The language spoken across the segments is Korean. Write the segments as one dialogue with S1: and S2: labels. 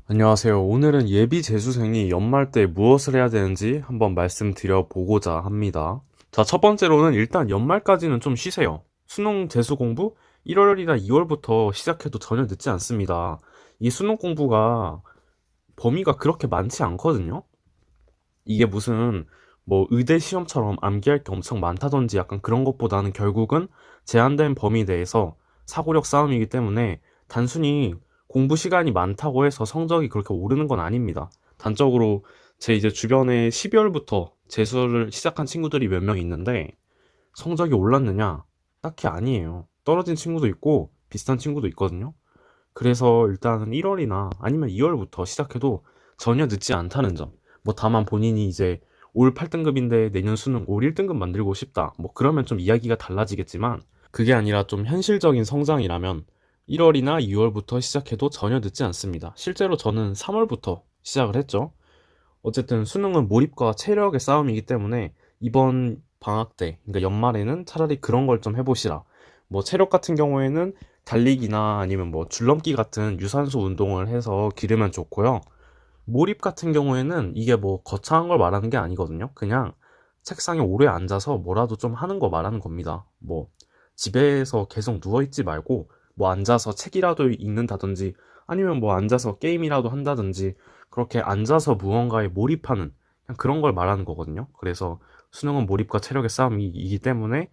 S1: 안녕하세요. 오늘은 예비 재수생이 연말 때 무엇을 해야 되는지 한번 말씀드려 보고자 합니다. 자, 첫 번째로는 일단 연말까지는 좀 쉬세요. 수능 재수 공부 1월이나 2월부터 시작해도 전혀 늦지 않습니다. 이 수능 공부가 범위가 그렇게 많지 않거든요. 이게 무슨 뭐 의대 시험처럼 암기할 게 엄청 많다든지 약간 그런 것보다는 결국은 제한된 범위 내에서 사고력 싸움이기 때문에 단순히 공부 시간이 많다고 해서 성적이 그렇게 오르는 건 아닙니다. 단적으로 제 이제 주변에 12월부터 재수를 시작한 친구들이 몇 명 있는데 성적이 올랐느냐? 딱히 아니에요. 떨어진 친구도 있고 비슷한 친구도 있거든요. 그래서 일단은 1월이나 아니면 2월부터 시작해도 전혀 늦지 않다는 점. 뭐 다만 본인이 이제 올 8등급인데 내년 수능 올 1등급 만들고 싶다. 뭐 그러면 좀 이야기가 달라지겠지만 그게 아니라 좀 현실적인 성장이라면 1월이나 2월부터 시작해도 전혀 늦지 않습니다. 실제로 저는 3월부터 시작을 했죠. 어쨌든 수능은 몰입과 체력의 싸움이기 때문에 이번 방학 때, 그러니까 연말에는 차라리 그런 걸 좀 해보시라. 뭐 체력 같은 경우에는 달리기나 아니면 뭐 줄넘기 같은 유산소 운동을 해서 기르면 좋고요. 몰입 같은 경우에는 이게 뭐 거창한 걸 말하는 게 아니거든요. 그냥 책상에 오래 앉아서 뭐라도 좀 하는 거 말하는 겁니다. 뭐 집에서 계속 누워있지 말고 뭐 앉아서 책이라도 읽는다든지 아니면 뭐 앉아서 게임이라도 한다든지 그렇게 앉아서 무언가에 몰입하는 그냥 그런 걸 말하는 거거든요. 그래서 수능은 몰입과 체력의 싸움이기 때문에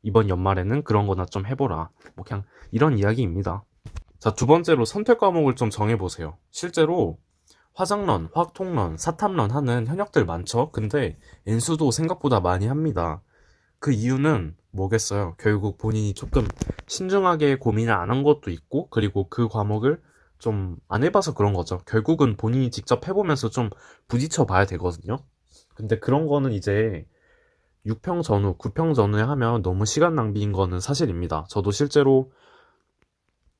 S1: 이번 연말에는 그런 거나 좀 해보라. 뭐 그냥 이런 이야기입니다. 자, 두 번째로 선택 과목을 좀 정해보세요. 실제로 화장론, 화학통론, 사탐론 하는 현역들 많죠? 근데 N수도 생각보다 많이 합니다. 그 이유는 뭐겠어요? 결국 본인이 조금 신중하게 고민을 안 한 것도 있고, 그리고 그 과목을 좀 안 해봐서 그런 거죠. 결국은 본인이 직접 해보면서 좀 부딪혀 봐야 되거든요. 근데 그런 거는 이제 6평 전후, 9평 전후에 하면 너무 시간 낭비인 거는 사실입니다. 저도 실제로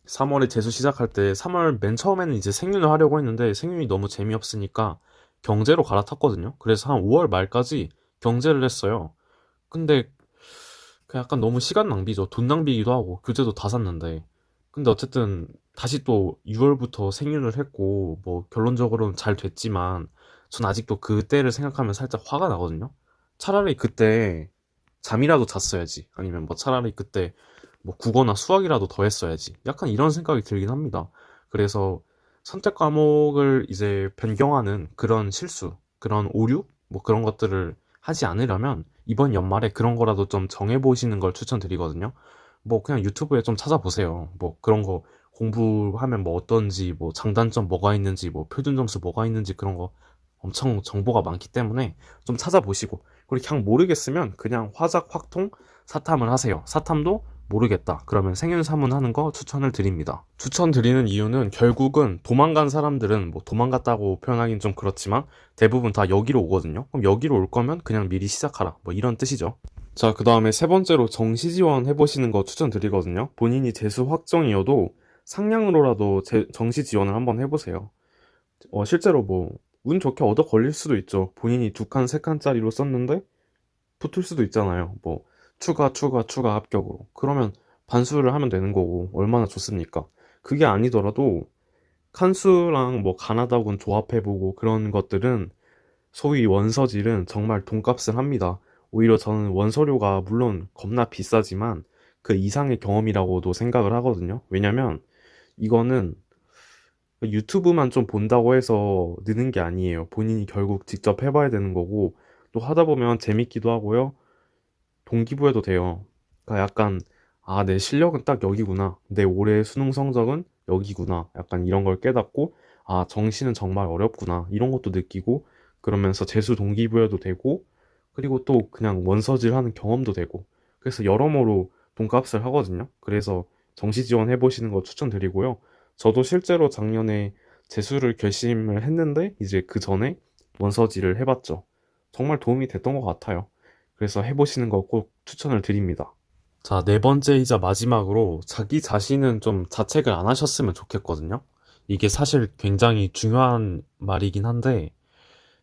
S1: 3월에 재수 시작할 때 3월 맨 처음에는 이제 생윤을 하려고 했는데 생윤이 너무 재미없으니까 경제로 갈아탔거든요. 그래서 한 5월 말까지 경제를 했어요. 근데 그 약간 너무 시간 낭비죠. 돈 낭비이기도 하고 교재도 다 샀는데. 근데 어쨌든 다시 또 6월부터 생윤을 했고 뭐 결론적으로는 잘 됐지만 전 아직도 그때를 생각하면 살짝 화가 나거든요. 차라리 그때 잠이라도 잤어야지. 아니면 뭐 차라리 그때 뭐 국어나 수학이라도 더 했어야지. 약간 이런 생각이 들긴 합니다. 그래서 선택 과목을 이제 변경하는 그런 실수, 그런 오류, 뭐 그런 것들을 하지 않으려면 이번 연말에 그런 거라도 좀 정해보시는 걸 추천드리거든요. 뭐 그냥 유튜브에 좀 찾아보세요. 뭐 그런 거 공부하면 뭐 어떤지, 뭐 장단점 뭐가 있는지, 뭐 표준 점수 뭐가 있는지 그런 거 엄청 정보가 많기 때문에 좀 찾아보시고 그리고 그냥 모르겠으면 그냥 화작, 확통, 사탐을 하세요. 사탐도 모르겠다. 그러면 생윤사문 하는 거 추천을 드립니다. 추천드리는 이유는 결국은 도망간 사람들은 뭐 도망갔다고 표현하긴 좀 그렇지만 대부분 다 여기로 오거든요. 그럼 여기로 올 거면 그냥 미리 시작하라. 뭐 이런 뜻이죠. 자, 그 다음에 세 번째로 정시 지원 해보시는 거 추천드리거든요. 본인이 재수 확정이어도 상량으로라도 정시 지원을 한번 해보세요. 실제로 뭐 운 좋게 얻어 걸릴 수도 있죠. 본인이 두 칸, 세 칸짜리로 썼는데 붙을 수도 있잖아요. 뭐 추가 합격으로. 그러면 반수를 하면 되는 거고 얼마나 좋습니까? 그게 아니더라도 칸수랑 뭐 가나다군 조합해보고 그런 것들은 소위 원서질은 정말 돈값을 합니다. 오히려 저는 원서료가 물론 겁나 비싸지만 그 이상의 경험이라고도 생각을 하거든요. 왜냐면 이거는 유튜브만 좀 본다고 해서 느는 게 아니에요. 본인이 결국 직접 해봐야 되는 거고 또 하다 보면 재밌기도 하고요. 동기부여도 돼요. 그러니까 약간 아, 내 실력은 딱 여기구나. 내 올해 수능 성적은 여기구나. 약간 이런 걸 깨닫고 아, 정시는 정말 어렵구나. 이런 것도 느끼고 그러면서 재수 동기부여도 되고 그리고 또 그냥 원서질 하는 경험도 되고 그래서 여러모로 돈값을 하거든요. 그래서 정시 지원 해보시는 거 추천드리고요. 저도 실제로 작년에 재수를 결심을 했는데 이제 그 전에 원서질을 해봤죠. 정말 도움이 됐던 것 같아요. 그래서 해보시는 거 꼭 추천을 드립니다. 자, 네 번째이자 마지막으로 자기 자신은 좀 자책을 안 하셨으면 좋겠거든요. 이게 사실 굉장히 중요한 말이긴 한데,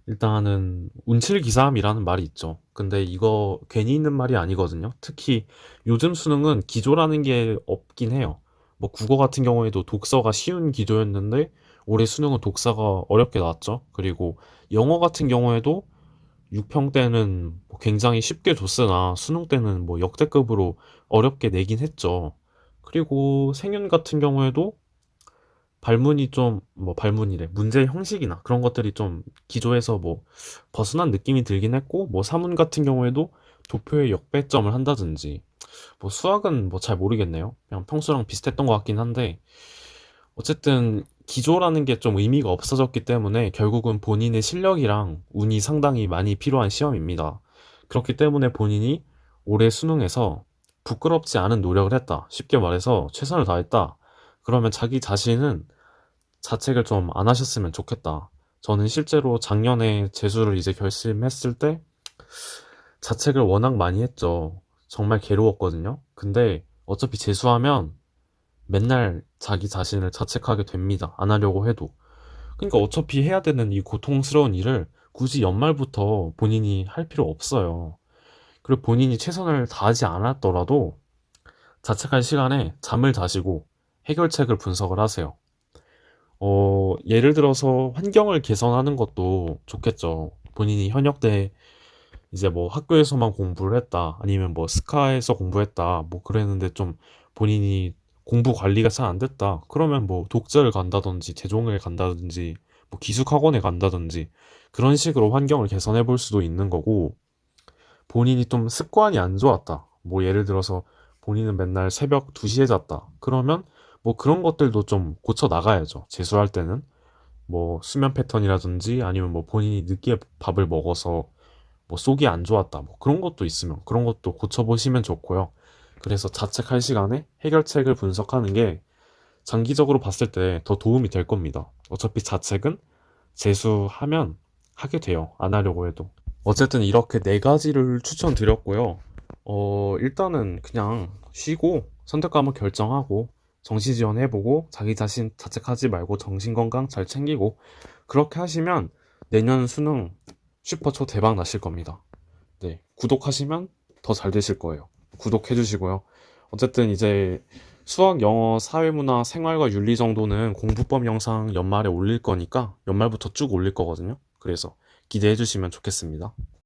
S1: 일단은 운칠기삼이라는 말이 있죠. 근데 이거 괜히 있는 말이 아니거든요. 특히 요즘 수능은 기조라는 게 없긴 해요. 뭐 국어 같은 경우에도 독서가 쉬운 기조였는데, 올해 수능은 독사가 어렵게 나왔죠. 그리고 영어 같은 경우에도 6평 때는 뭐 굉장히 쉽게 줬으나 수능 때는 뭐 역대급으로 어렵게 내긴 했죠. 그리고 생윤 같은 경우에도 발문이 좀, 뭐 발문이래. 문제 형식이나 그런 것들이 좀 기조에서 뭐 벗어난 느낌이 들긴 했고, 뭐 사문 같은 경우에도 도표에 역배점을 한다든지, 뭐 수학은 뭐 잘 모르겠네요. 그냥 평소랑 비슷했던 것 같긴 한데, 어쨌든 기조라는 게 좀 의미가 없어졌기 때문에 결국은 본인의 실력이랑 운이 상당히 많이 필요한 시험입니다. 그렇기 때문에 본인이 올해 수능에서 부끄럽지 않은 노력을 했다. 쉽게 말해서 최선을 다했다. 그러면 자기 자신은 자책을 좀 안 하셨으면 좋겠다. 저는 실제로 작년에 재수를 이제 결심했을 때 자책을 워낙 많이 했죠. 정말 괴로웠거든요. 근데 어차피 재수하면 맨날 자기 자신을 자책하게 됩니다. 안 하려고 해도. 그러니까 어차피 해야 되는 이 고통스러운 일을 굳이 연말부터 본인이 할 필요 없어요. 그리고 본인이 최선을 다하지 않았더라도 자책할 시간에 잠을 자시고 해결책을 분석을 하세요. 예를 들어서 환경을 개선하는 것도 좋겠죠. 본인이 현역 때 이제 뭐 학교에서만 공부를 했다, 아니면 뭐 스카에서 공부했다, 뭐 그랬는데 좀 본인이 공부 관리가 잘 안 됐다. 그러면 뭐 독재를 간다든지, 재종을 간다든지, 뭐 기숙학원에 간다든지, 그런 식으로 환경을 개선해 볼 수도 있는 거고, 본인이 좀 습관이 안 좋았다. 뭐 예를 들어서 본인은 맨날 새벽 2시에 잤다. 그러면 뭐 그런 것들도 좀 고쳐 나가야죠. 재수할 때는. 뭐 수면 패턴이라든지 아니면 뭐 본인이 늦게 밥을 먹어서 뭐 속이 안 좋았다. 뭐 그런 것도 있으면 그런 것도 고쳐보시면 좋고요. 그래서 자책할 시간에 해결책을 분석하는 게 장기적으로 봤을 때 더 도움이 될 겁니다. 어차피 자책은 재수하면 하게 돼요. 안 하려고 해도. 어쨌든 이렇게 네 가지를 추천드렸고요. 일단은 그냥 쉬고 선택 과목 결정하고 정시 지원해보고 자기 자신 자책하지 말고 정신건강 잘 챙기고 그렇게 하시면 내년 수능 슈퍼초 대박 나실 겁니다. 네, 구독하시면 더 잘 되실 거예요. 구독해주시고요. 어쨌든 이제 수학, 영어, 사회문화, 생활과 윤리 정도는 공부법 영상 연말에 올릴 거니까 연말부터 쭉 올릴 거거든요. 그래서 기대해 주시면 좋겠습니다.